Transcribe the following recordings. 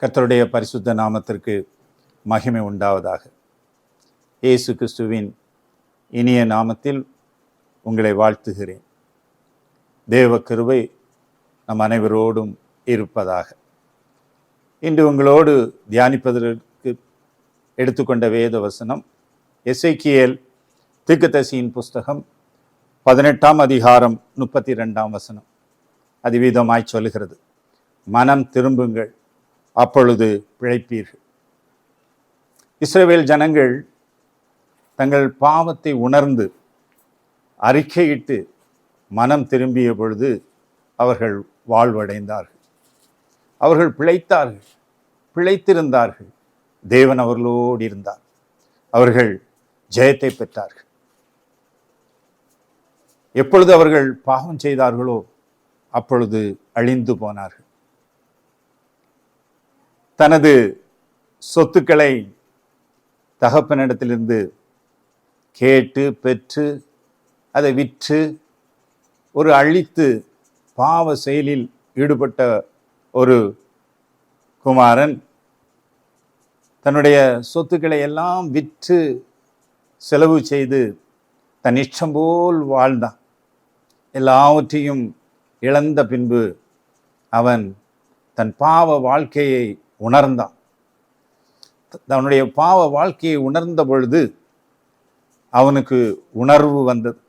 கர்த்தருடைய பரிசுத்த நாமத்திற்கு மகிமை உண்டாவதாக. இயேசு கிறிஸ்துவின் இனிய நாமத்தில் உங்களை வாழ்த்துகிறேன். தேவ கிருபை நம் அனைவரோடும் இருப்பதாக. இன்று உங்களோடு தியானிப்பதற்கு எடுத்துக்கொண்ட வேத வசனம் எசேக்கியேல் தீர்க்கதரிசியின் புஸ்தகம் 18ஆம் அதிகாரம் 32ஆம் வசனம். அதிவிதமாய் சொல்லுகிறது, மனம் திரும்புங்கள், அப்பொழுது பிழைப்பீர்கள். இஸ்ரவேல் ஜனங்கள் தங்கள் பாவத்தை உணர்ந்து அறிக்கையிட்டு மனம் திரும்பிய பொழுது அவர்கள் வாழ்வடைந்தார்கள். அவர்கள் பிழைத்தார்கள், பிழைத்திருந்தார்கள். தேவன் அவர்களோடு இருந்தார். அவர்கள் ஜெயத்தை பெற்றார்கள். எப்பொழுது அவர்கள் பாவம் செய்தார்களோ அப்பொழுது அழிந்து போனார்கள். தனது சொத்துக்களை தகப்பனிடத்திலிருந்து கேட்டு பெற்று அதை விற்று ஒரு அழித்து பாவ செயலில் ஈடுபட்ட ஒரு குமாரன் தன்னுடைய சொத்துக்களை எல்லாம் விற்று செலவு செய்து தன் இஷ்டம் போல் வாழ்ந்தான். எல்லாவற்றையும் இழந்த பின்பு அவன் தன் பாவ வாழ்க்கையை உணர்ந்தான். தன்னுடைய பாவ வாழ்க்கையை உணர்ந்த பொழுது அவனுக்கு உணர்வு வந்தது.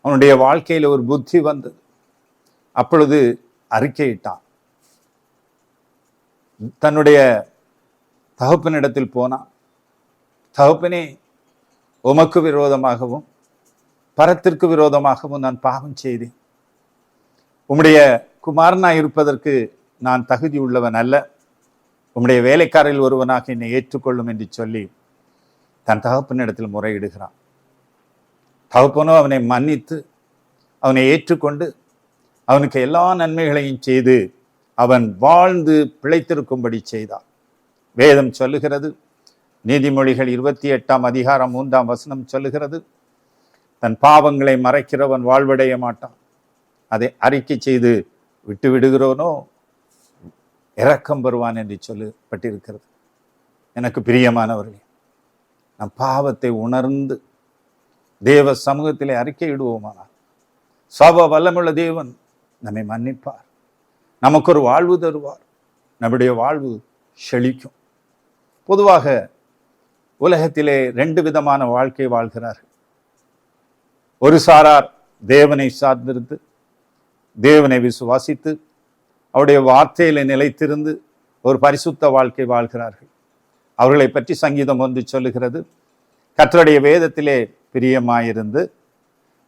அவனுடைய வாழ்க்கையில் ஒரு புத்தி வந்தது. அப்பொழுது அறிக்கையிட்டான். தன்னுடைய தகப்பனிடத்தில் போனான். தகப்பனே, உமக்கு விரோதமாகவும் பரத்திற்கு விரோதமாகவும் நான் பாவம் செய்தேன். உம்முடைய குமாரனாய் இருப்பதற்கு நான் தகுதி உள்ளவன் அல்ல. உம்முடைய வேலைக்காரில் ஒருவனாக என்னை ஏற்றுக்கொள்ளும் என்று சொல்லி தன் தகப்பனிடத்தில் முறையிடுகிறான். தகப்பனோ அவனை மன்னித்து அவனை ஏற்றுக்கொண்டு அவனுக்கு எல்லா நன்மைகளையும் செய்து அவன் வாழ்ந்து பிழைத்திருக்கும்படி செய்தான். வேதம் சொல்லுகிறது, நீதிமொழிகள் 28ஆம் அதிகாரம் 3ஆம் வசனம் சொல்லுகிறது, தன் பாவங்களை மறைக்கிறவன் வாழ்வடைய மாட்டான். அதை அறிக்கை செய்து விட்டு விடுகிறோனோ இரக்கம் பெறுவான் என்று சொல்லப்பட்டிருக்கிறது. எனக்கு பிரியமானவர்களே, நம் பாவத்தை உணர்ந்து தேவ சமூகத்திலே அறிக்கையிடுவோமானால் சர்வ வல்லமுள்ள தேவன் நம்மை மன்னிப்பார். நமக்கு ஒரு வாழ்வு தருவார். நம்முடைய வாழ்வு செழிக்கும். பொதுவாக உலகத்திலே 2 விதமான வாழ்க்கை வாழ்கிறார்கள். ஒரு சாரார் தேவனை சார்ந்திருந்து தேவனை விசுவாசித்து அவருடைய வார்த்தையில நிலைத்திருந்து ஒரு பரிசுத்த வாழ்க்கை வாழ்கிறார்கள். அவர்களை பற்றி சங்கீதம் 1 சொல்லுகிறது, கர்த்தருடைய வேதத்திலே பிரியமாயிருந்து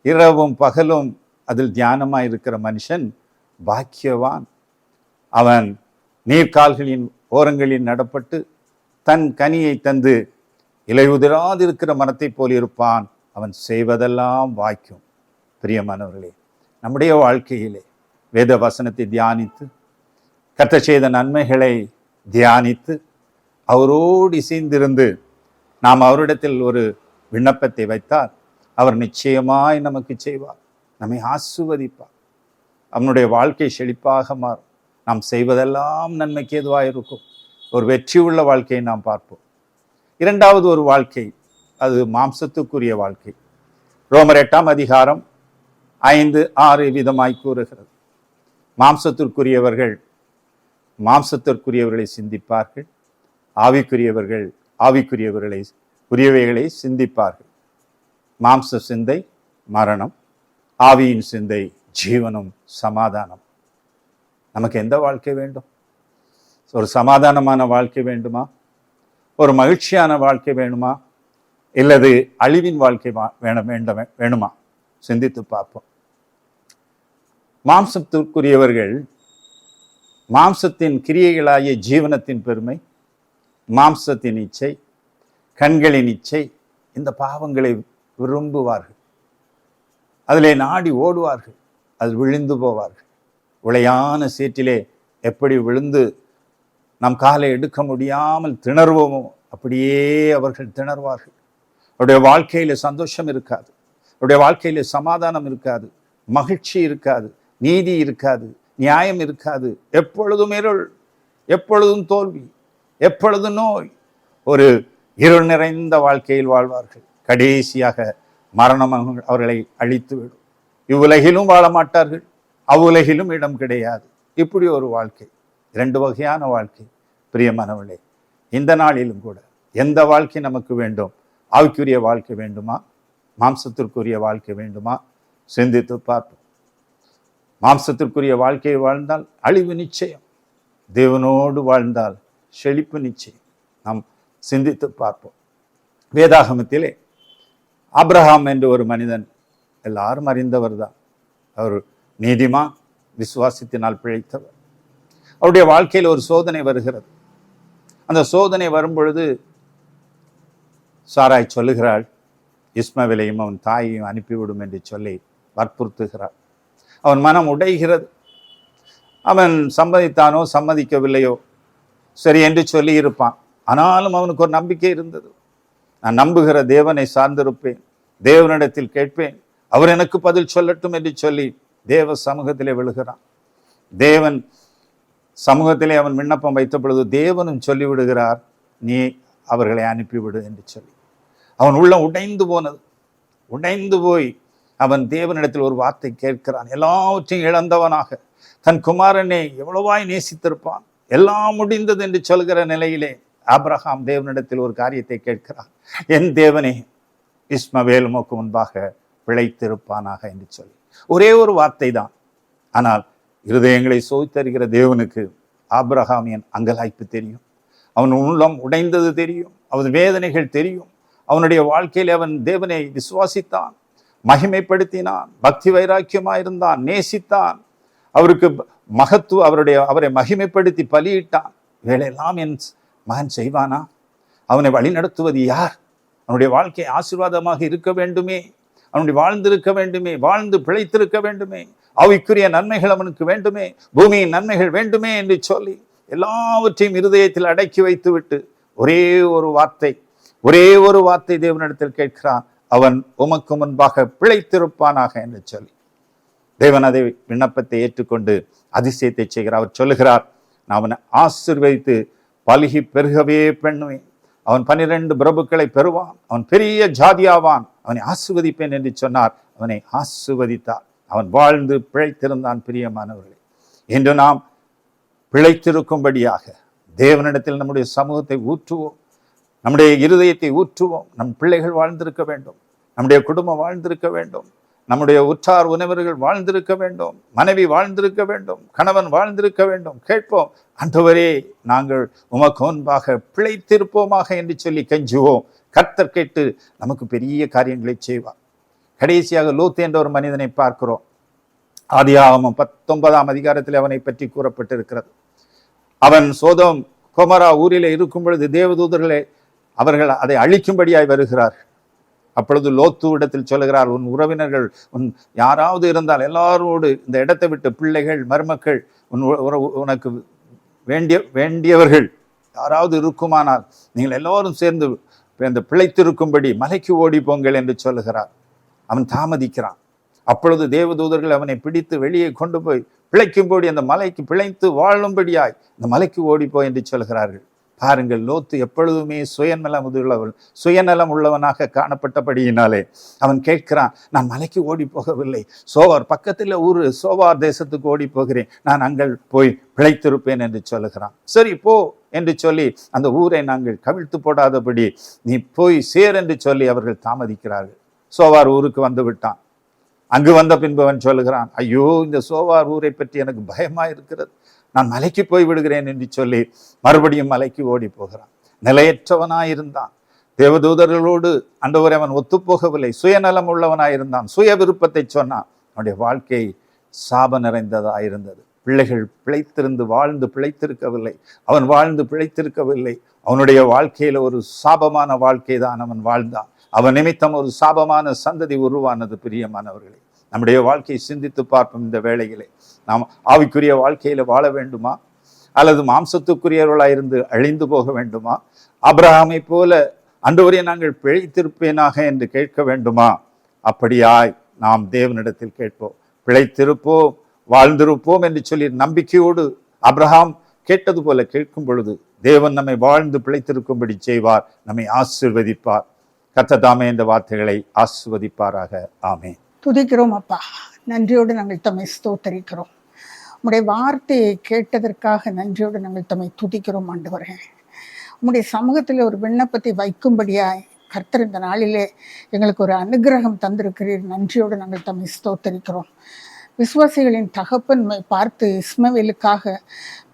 இரவும் பகலும் அதில் தியானமாயிருக்கிற மனுஷன் பாக்கியவான். அவன் நீர்க்கால்களின் ஓரங்களில் நடப்பட்டு தன் கனியை தந்து இலையுதிராதிருக்கிற மரத்தை போல் இருப்பான். அவன் செய்வதெல்லாம் வாய்க்கும். பிரியமானவர்களே, நம்முடைய வாழ்க்கையிலே வேத வசனத்தை தியானித்து கர்த்தர் செய்த நன்மைகளை தியானித்து அவரோடு இசைந்திருந்து நாம் அவரிடத்தில் ஒரு விண்ணப்பத்தை வைத்தால் அவர் நிச்சயமாய் நமக்கு செய்வார். நம்மை ஆசீர்வதிப்பார். அவனுடைய வாழ்க்கை செழிப்பாக மாறும். நாம் செய்வதெல்லாம் நன்மைக்கு ஏதுவாக இருக்கும். ஒரு வெற்றி உள்ள வாழ்க்கையை நாம் பார்ப்போம். 2வது ஒரு வாழ்க்கை, அது மாம்சத்துக்குரிய வாழ்க்கை. ரோமர் 8ஆம் அதிகாரம் 5-6 விதமாய் கூறுகிறது, மாம்சத்திற்குரியவர்களை சிந்திப்பார்கள், ஆவிக்குரியவர்கள் உரியவைகளை சிந்திப்பார்கள். மாம்ச சிந்தை மரணம், ஆவியின் சிந்தை ஜீவனும் சமாதானம். நமக்கு எந்த வாழ்க்கை வேண்டும்? ஒரு சமாதானமான வாழ்க்கை வேண்டுமா? ஒரு மகிழ்ச்சியான வாழ்க்கை வேணுமா? இல்லது அழிவின் வாழ்க்கை வேணுமா? சிந்தித்து பார்ப்போம். மாம்சத்திற்குரியவர்கள் மாம்சத்தின் கிரியைகளாகிய ஜீவனத்தின் பெருமை, மாம்சத்தின் இச்சை, கண்களின் இச்சை, இந்த பாவங்களை விரும்புவார்கள். அதிலே நாடி ஓடுவார்கள். அதில் விழுந்து போவார்கள். உளையான சேற்றிலே எப்படி விழுந்து நம் காலை எடுக்க முடியாமல் திணறுவோமோ அப்படியே அவர்கள் திணறுவார்கள். அவருடைய வாழ்க்கையில சந்தோஷம் இருக்காது. அவருடைய வாழ்க்கையில சமாதானம் இருக்காது. மகிழ்ச்சி இருக்காது. நீதி இருக்காது. நியாயம் இருக்காது. எப்பொழுதும் இருள், எப்பொழுதும் தோல்வி, எப்பொழுதும் நோய், ஒரு இருள் நிறைந்த வாழ்க்கையில் வாழ்வார்கள். கடைசியாக மரணம் அவர்களை அழித்துவிடும். இவ்வுலகிலும் வாழ மாட்டார்கள், அவ்வுலகிலும் இடம் கிடையாது. இப்படி ஒரு வாழ்க்கை, 2 வகையான வாழ்க்கை. பிரியமானவர்களே, இந்த நாளிலும் கூட எந்த வாழ்க்கை நமக்கு வேண்டும்? ஆவிக்குரிய வாழ்க்கை வேண்டுமா, மாம்சத்திற்குரிய வாழ்க்கை வேண்டுமா? சிந்தித்து பார்ப்போம். மாம்சத்திற்குரிய வாழ்க்கையை வாழ்ந்தால் அழிவு நிச்சயம், தேவனோடு வாழ்ந்தால் செழிப்பு நிச்சயம். நாம் சிந்தித்து பார்ப்போம். வேதாகமத்திலே ஆபிரகாம் என்று ஒரு மனிதன், எல்லாரும் அறிந்தவர் தான். அவர் நீதிமான், விசுவாசத்தினால் பிழைத்தவர். அவருடைய வாழ்க்கையில் ஒரு சோதனை வருகிறது. அந்த சோதனை வரும்பொழுது சாராய் சொல்லுகிறாள், இஸ்மவேலையும் அவன் தாயையும் அனுப்பிவிடும் என்று சொல்லி வற்புறுத்துகிறார். அவன் மனம் உடைகிறது. அவன் சம்மதித்தானோ சம்மதிக்கவில்லையோ சரி என்று சொல்லி இருப்பான். ஆனாலும் அவனுக்கு ஒரு நம்பிக்கை இருந்தது. நான் நம்புகிற தேவனை சார்ந்திருப்பேன், தேவனிடத்தில் கேட்பேன், அவர் எனக்கு பதில் சொல்லட்டும் என்று சொல்லி தேவ சமூகத்திலே விழுகிறான். தேவன் சமூகத்திலே அவன் விண்ணப்பம் வைத்த பொழுது தேவனும் சொல்லிவிடுகிறார், நீ அவர்களை அனுப்பிவிடு என்று சொல்லி. அவன் உள்ளம் உடைந்து போனது. உடைந்து போய் அவன் தேவனிடத்தில் ஒரு வார்த்தை கேட்கிறான். எல்லாவற்றையும் இழந்தவனாக தன் குமாரனை எவ்வளவாய் நேசித்திருப்பான். எல்லாம் முடிந்தது என்று சொல்கிற நிலையிலே ஆபிரகாம் தேவனிடத்தில் ஒரு காரியத்தை கேட்கிறான். என் தேவனே, இஸ்மவேல் உமக்கு முன்பாக பிழைத்திருப்பானாக என்று சொல்லி ஒரே ஒரு வார்த்தை தான். ஆனால் இருதயங்களை சோதித்தருகிற தேவனுக்கு ஆபிரகாமின் அங்கலாய்ப்பு தெரியும். அவன் உள்ளம் உடைந்தது தெரியும். அவன் வேதனைகள் தெரியும். அவனுடைய வாழ்க்கையில் அவன் தேவனை விசுவாசித்தான், மகிமைப்படுத்தினான், பக்தி வைராக்கியமாயிருந்தான், நேசித்தான், அவருக்கு அவரை மகிமைப்படுத்தி பலியிட்டான். இவையெல்லாம் என் மகன் செய்வானா? அவனை வழிநடத்துவது யார்? அவனுடைய வாழ்க்கை ஆசீர்வாதமாக இருக்க வேண்டுமே, அவனுடைய வாழ்ந்திருக்க வேண்டுமே, வாழ்ந்து பிழைத்திருக்க வேண்டுமே, ஆவிக்குரிய நன்மைகள் அவனுக்கு வேண்டுமே, பூமியின் நன்மைகள் வேண்டுமே என்று சொல்லி எல்லாவற்றையும் இருதயத்தில் அடக்கி வைத்து விட்டு ஒரே ஒரு வார்த்தை தேவனிடத்தில் கேட்கிறான். அவன் உமக்கு முன்பாக பிழைத்திருப்பானாக என்று சொல்லி தேவன் அதை விண்ணப்பத்தை ஏற்றுக்கொண்டு அதிசயத்தை செய்கிறார். அவர் சொல்லுகிறார், நான் அவனை ஆசீர்வதித்து பலுகி பெருகவே பண்ணுவேன். அவன் 12 பிரபுக்களை பெறுவான், அவன் பெரிய ஜாதியாவான், அவனை ஆசீர்வதிப்பேன் என்று சொன்னார். அவனை ஆசீர்வதித்தார். அவன் வாழ்ந்து பிழைத்திருந்தான். பிரியமானவர்களே, இன்று நாம் பிழைத்திருக்கும்படியாக தேவனிடத்தில் நம்முடைய சமூகத்தை ஊற்றுவோம், நம்முடைய இருதயத்தை ஊற்றுவோம். நம் பிள்ளைகள் வாழ்ந்திருக்க வேண்டும், நம்முடைய குடும்பம் வாழ்ந்திருக்க வேண்டும், நம்முடைய உற்றார் உறவினர்கள் வாழ்ந்திருக்க வேண்டும், மனைவி வாழ்ந்திருக்க வேண்டும், கணவன் வாழ்ந்திருக்க வேண்டும். கேட்போம், ஆண்டவரே, நாங்கள் உமக்கு முன்பாக பிழைத்திருப்போமாக என்று சொல்லி கெஞ்சுவோம். கர்த்தர் கேட்டு நமக்கு பெரிய காரியங்களை செய்வார். கடைசியாக லோத் என்ற ஒரு மனிதனை பார்க்கிறோம். ஆதியாகமம் 19ஆம் அதிகாரத்தில் அவனை பற்றி கூறப்பட்டிருக்கிறது. அவன் சோதோம் கொமரா ஊரிலே இருக்கும் பொழுது தேவதூதர்களே அவர்கள் அதை அழிக்கும்படியாய் வருகிறார்கள். அப்பொழுது லோத்து இடத்தில் சொல்லுகிறார், உன் உறவினர்கள் யாராவது இருந்தால் எல்லாரோடு இந்த இடத்தை விட்டு, பிள்ளைகள், மருமக்கள், உனக்கு வேண்டியவர்கள் யாராவது இருக்குமானால் நீங்கள் எல்லோரும் சேர்ந்து இந்த பிழைத்திருக்கும்படி மலைக்கு ஓடி போங்கள் என்று சொல்லுகிறார். அவன் தாமதிக்கிறான். அப்பொழுது தேவதூதர்கள் அவனை பிடித்து வெளியே கொண்டு போய் பிழைக்கும்படி அந்த மலைக்கு பிழைத்து வாழும்படியாய் இந்த மலைக்கு ஓடிப்போய் என்று சொல்கிறார்கள். பாருங்கள், லோத்து எப்பொழுதுமே சுயநலம் உள்ளவனாக காணப்பட்டபடியினாலே அவன் கேட்கிறான், நான் மலைக்கு ஓடி போகவில்லை, சோவார் பக்கத்தில் ஊர், சோவார் தேசத்துக்கு ஓடி போகிறேன், நான் அங்கே போய் பிழைத்திருப்பேன் என்று சொல்லுகிறான். சரி போ என்று சொல்லி அந்த ஊரை நாங்கள் கவிழ்த்து போடாதபடி நீ போய் சேர் என்று சொல்லி அவர்கள் தாமதிக்கிறார்கள். சோவார் ஊருக்கு வந்து விட்டான். அங்கு வந்த பின்பு அவன் சொல்லுகிறான், ஐயோ, இந்த சோவார் ஊரை பற்றி எனக்கு பயமா இருக்கிறது, நான் மலைக்கு போய் விடுகிறேன் என்று சொல்லி மறுபடியும் மலைக்கு ஓடி போகிறான். நிலையற்றவனாயிருந்தான். தேவதூதர்களோடு ஆண்டவரே அவன் ஒத்துப்போகவில்லை. சுயநலம் உள்ளவனாயிருந்தான். சுய விருப்பத்தை சொன்னான். அவனுடைய வாழ்க்கை சாப நிறைந்ததாயிருந்தது. பிள்ளைகள் பிழைத்திருந்து வாழ்ந்து பிழைத்திருக்கவில்லை. அவன் வாழ்ந்து பிழைத்திருக்கவில்லை. அவனுடைய வாழ்க்கையில ஒரு சாபமான வாழ்க்கை தான் அவன் வாழ்ந்தான். அவன் நிமித்தம் ஒரு சாபமான சந்ததி உருவானது. பிரியமானவர்களே, நம்முடைய வாழ்க்கையை சிந்தித்து பார்ப்போம். இந்த வேளையிலே நாம் ஆவிக்குரிய வாழ்க்கையில வாழ வேண்டுமா, அல்லது மாம்சத்துக்குரியவர்களாயிருந்து அழிந்து போக வேண்டுமா? ஆபிரகாமை போல ஆண்டவரே நாங்கள் பிழைத்திருப்பேனாக என்று கேட்க வேண்டுமா? அப்படியாய் நாம் தேவனிடத்தில் கேட்போம். பிழைத்திருப்போம், வாழ்ந்திருப்போம் என்று சொல்லி நம்பிக்கையோடு ஆபிரகாம் கேட்டது போல கேட்கும் பொழுது தேவன் நம்மை வாழ்ந்து பிழைத்திருக்கும்படி செய்வார், நம்மை ஆசீர்வதிப்பார். கர்த்தர் தாமே இந்த வார்த்தைகளை ஆசீர்வதிப்பாராக. ஆமென். துதிக்கிறோம் அப்பா, நன்றியோடு நாங்கள் தம்மை ஸ்தோத்தரிக்கிறோம். உம்முடைய வார்த்தையை கேட்டதற்காக நன்றியோடு நாங்கள் தம்மை துதிக்கிறோம் ஆண்டவரே. உம்முடைய சமூகத்தில் ஒரு விண்ணப்பத்தை வைக்கும்படியாய் கர்த்தர் இந்த நாளிலே எங்களுக்கு ஒரு அனுகிரகம் தந்திருக்கிறீர். நன்றியோடு நாங்கள் தம்மை ஸ்தோத்தரிக்கிறோம். விசுவாசிகளின் தகப்பன் பார்த்து இஸ்மவேலுக்காக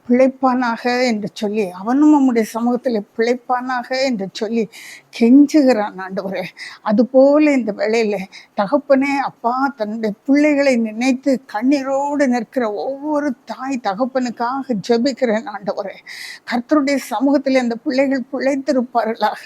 பிழைப்பானாக என்று சொல்லி, அவனும் நம்முடைய சமூகத்தில் பிழைப்பானாக என்று சொல்லி கெஞ்சுகிறான் ஆண்டவரே. அதுபோல இந்த வேளையில தகப்பனே அப்பா தன்னுடைய பிள்ளைகளை நினைத்து கண்ணீரோடு நிற்கிற ஒவ்வொரு தாய் தகப்பனுக்காக ஜெபிக்கிறேன் ஆண்டவரே. கர்த்தருடைய சமூகத்தில் அந்த பிள்ளைகள் பிழைத்திருப்பார்களாக.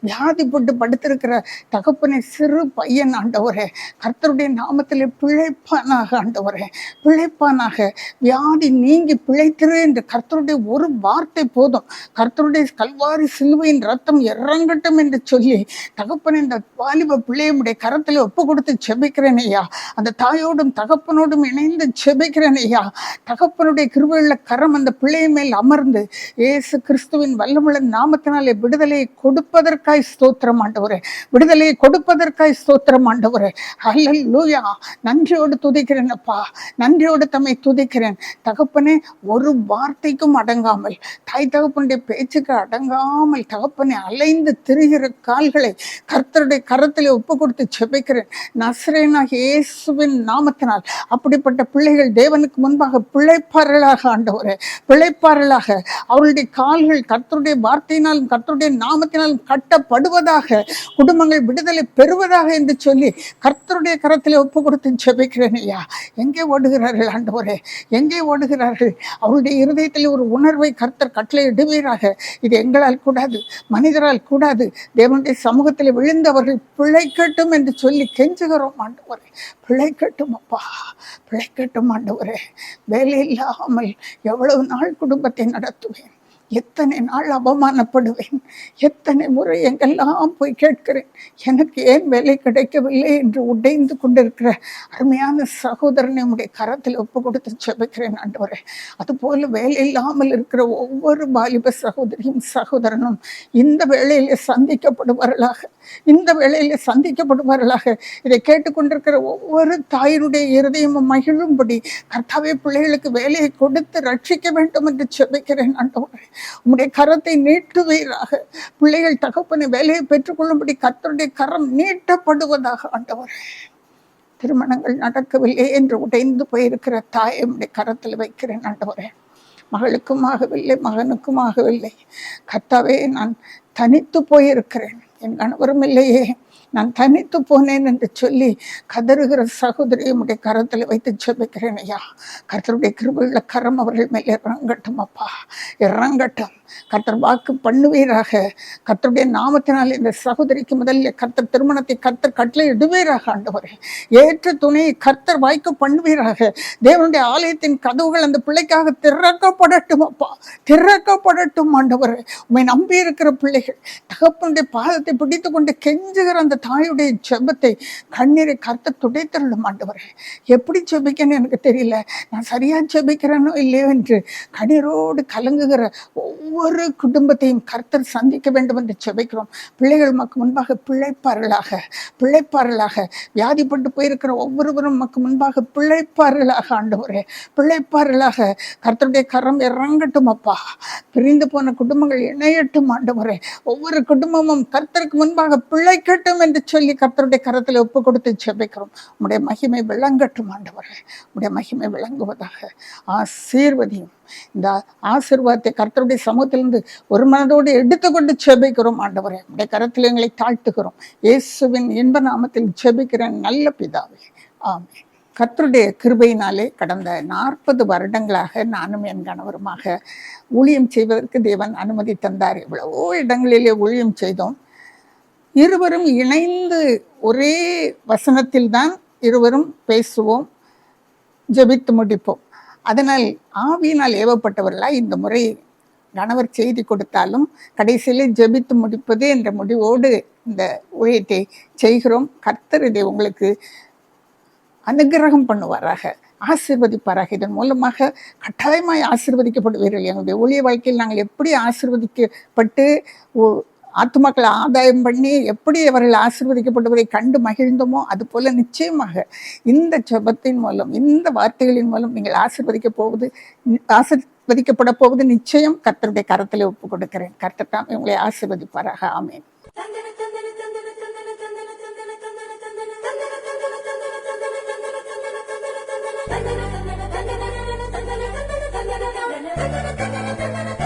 வியாதிப்பட்டு படுத்திருக்கிற தகப்பனை சிறு பையன் ஆண்டவரே, கர்த்தருடைய நாமத்தில் பிழைப்பானாக ஆண்டவரே, பிழைப்பானாக. வியாதி நீங்கி பிழைத்திரு என்று கர்த்தருடைய ஒரு வார்த்தை போதும். கர்த்தருடைய கல்வாரி சிலுவையின் ரத்தம் இறங்கட்டும் என்று சொல்லி தகப்பன் இந்த வாலிப பிள்ளையுடைய கரத்தில் ஒப்பு கொடுத்து செபிக்கிறேன் ஐயா. அந்த தாயோடும் தகப்பனோடும் இணைந்து செபிக்கிறேன் ஐயா. தகப்பனுடைய கிருபையுள்ள கரம் அந்த பிள்ளை மேல் அமர்ந்து இயேசு கிறிஸ்துவின் வல்லமுள்ள நாமத்தினாலே விடுதலையை கொடுப்பதற்காய் ஸ்தோத்திரம் ஆண்டவரே, விடுதலையை கொடுப்பதற்காய் ஸ்தோத்திரம் ஆண்டவரே. ஹல்லேலூயா. நன்றியோடு துதிக்கிறேன் அப்பா, நன்றியோடு தம்மை துதிக்கிறேன் தகப்பனே. ஒரு வார்த்தைக்கும் அடங்காமல், தாய் தகப்பனுடைய பேச்சுக்கு அடங்காமல் தகப்பனை அலைந்து திரிகிற கால்களை கர்த்தருடைய கரத்தில் ஒப்பு கொடுத்து செபிக்கிறேன் நசரேயனாகிய இயேசுவின் நாமத்தினால். அப்படிப்பட்ட பிள்ளைகள் தேவனுக்கு முன்பாக பிழைப்பார்களாக ஆண்டவரே, பிழைப்பார்களாக. அவருடைய கால்கள் கர்த்தருடைய வார்த்தையினாலும் கர்த்தருடைய நாமத்தினாலும் கட்டப்படுவதாக, குடும்பங்கள் விடுதலை பெறுவதாக என்று சொல்லி கர்த்தருடைய கரத்தில் ஒப்பு கொடுத்து செபிக்கிறேன் ஐயா. எங்கே ஓடுகிறார்கள் ஆண்டவரே, எங்கே ஓடுகிறார்கள்? அவருடைய இருதயத்தில் ஒரு உணர்வை கர்த்தர் கட்டளை இடுவீராக. இது எங்களால் கூடாது, மனிதரால் கூடாது. தேவனுடைய சமூகத்தில் விழுந்தவர்கள் பிழைக்கட்டும் என்று சொல்லி கெஞ்சுகிறோம் ஆண்டவரே. பிழைக்கட்டும் அப்பா, பிழைக்கட்டும் ஆண்டவரே. வேலை இல்லாமல் எவ்வளவு நாள் குடும்பத்தை நடத்துவேன், எத்தனை நாள் அவமானப்படுவேன், எத்தனை முறை எங்கெல்லாம் போய் கேட்கிறேன், எனக்கு ஏன் வேலை கிடைக்கவில்லை என்று உடைந்து கொண்டிருக்கிற அருமையான சகோதரனை உடைய கரத்தில் ஒப்பு கொடுத்து செபிக்கிறேன் ஆண்டவரே. அதுபோல வேலை இல்லாமல் இருக்கிற ஒவ்வொரு வாலிப சகோதரியும் சகோதரனும் இந்த வேளையிலே சந்திக்கப்படுவார்களாக, இந்த வேளையிலே சந்திக்கப்படுவார்களாக. இதை கேட்டுக்கொண்டிருக்கிற ஒவ்வொரு தாயினுடைய இருதயமும் மகிழும்படி கர்த்தாவே பிள்ளைகளுக்கு வேலையை கொடுத்து ரட்சிக்க வேண்டும் என்று செபிக்கிறேன் ஆண்டவரே. உம்முடைய கரத்தை நீட்டுவீராக. பிள்ளைகள் தகப்பனை வேலையை பெற்றுக்கொள்ளும்படி கர்த்தருடைய கரம் நீட்டப்படுவதாக ஆண்டவரே. திருமணங்கள் நடக்கவில்லை என்று உடைந்து போயிருக்கிற தாயை உம்முடைய கரத்தில் வைக்கிறேன் ஆண்டவரே. மகளுக்கும் ஆகவில்லை, மகனுக்கும் ஆகவில்லை. கர்த்தாவே, நான் தனித்து போயிருக்கிறேன், என் கணவரும் இல்லையே, நான் தனித்து போனேன் என்று சொல்லி கதறுகிற சகோதரியை உடைய கரத்தில் வைத்து ஜெபிக்கிறேன் ஐயா. கர்த்தருடைய கிருபையுள்ள கரம் அவர்கள் மேல் இறங்கட்டும் அப்பா, இறங்கட்டும். கர்த்தர் வாக்கு பண்ணுவீராக. கர்த்தருடைய நாமத்தினால் இந்த சகோதரிக்கு முதல்ல கர்த்தர் திருமணத்தை கர்த்தர் கட்டளை இடுவீராக ஆண்டவரே. ஏற்ற துணையை கர்த்தர் வாய்க்கு பண்ணுவீராக. தேவனுடைய ஆலயத்தின் கதவுகள் அந்த பிள்ளைக்காக திறக்கப்படட்டும் அப்பா, திறக்கப்படட்டும் ஆண்டவரே. உண்மை நம்பி இருக்கிற பிள்ளைகள் தகப்பனுடைய பாதத்தை பிடித்து கொண்டு கெஞ்சுகிற அந்த தாயுடைய ஜெபத்தை, கண்ணீரை கர்த்தர் துடைத்தருளும் ஆண்டவரே. எப்படி ஜெபிக்கன்னு எனக்கு தெரியல, நான் சரியா ஜெபிக்கிறேனோ இல்லையோ என்று கண்ணீரோடு கலங்குகிற ஒவ்வொரு குடும்பத்தையும் கர்த்தர் சந்திக்க வேண்டும் என்று ஜெபிக்கிறோம். பிள்ளைகள் மக்கு முன்பாக பிழைப்பார்களாக, பிழைப்பார்களாக. வியாதிப்பட்டு போயிருக்கிற ஒவ்வொருவரும் மக்கு முன்பாக பிழைப்பார்களாக ஆண்டவரே, பிழைப்பார்களாக. கர்த்தருடைய கரம் இறங்கட்டும் அப்பா. பிரிந்து போன குடும்பங்கள் இணையட்டும் ஆண்டவரே. ஒவ்வொரு குடும்பமும் கர்த்தருக்கு முன்பாக பிழைக்கட்டும் என்று சொல்லி கர்த்தருடைய கரத்தில் ஒப்பு கொடுத்து ஜெபிக்கிறோம். உம்முடைய மகிமை விளங்கட்டும் ஆண்டவரே, உம்முடைய மகிமை விளங்குவதாக. ஆசீர்வதியும். இந்த ஆசீர்வாதத்தை கர்த்தருடைய சமூகத்திலிருந்து ஒரு மனதோடு எடுத்துக்கொண்டு ஜெபிக்கிறோம் ஆண்டவரே. உடைய கரத்தில் எங்களை தாழ்த்துகிறோம். இயேசுவின் இன்ப நாமத்தில் ஜெபிக்கிறேன் நல்ல பிதாவே, ஆமென். கர்த்தருடைய கிருபையினாலே கடந்த 40 வருடங்களாக நானும் என் கணவருமாக ஊழியம் செய்வதற்கு தேவன் அனுமதி தந்தார். எவ்வளவோ இடங்களிலே ஊழியம் செய்தோம். இருவரும் இணைந்து ஒரே வசனத்தில் தான் இருவரும் பேசுவோம், ஜெபித்து முடிப்போம். அதனால் ஆவியினால் ஏவப்பட்டவர்களாக இந்த முறை கணவர் செய்தி கொடுத்தாலும் கடைசியில் ஜெபித்து முடிப்பது என்ற முடிவோடு இந்த ஊழியத்தை செய்கிறோம். கர்த்தர் இதை உங்களுக்கு அனுகிரகம் பண்ணுவாராக. ஆசீர்வதிப்பாராக. இதன் மூலமாக கட்டாயமாய் ஆசீர்வதிக்கப்படுவீர்கள். எங்களுடைய ஊழிய வாழ்க்கையில் நாங்கள் எப்படி ஆசீர்வதிக்கப்பட்டு ஆத்துமாக்களை ஆதாயம் பண்ணி எப்படி அவர்கள் ஆசீர்வதிக்கப்படுவதை கண்டு மகிழ்ந்தோமோ அதுபோல நிச்சயமாக இந்த ஜெபத்தின் மூலம், இந்த வார்த்தைகளின் மூலம் நீங்கள் ஆசீர்வதிக்கப்பட போவது நிச்சயம். கர்த்தருடைய கரத்தில் ஒப்பு கொடுக்கிறேன். கர்த்தர் தாமே உங்களை ஆசீர்வதிப்பாராக. ஆமென். Thank you.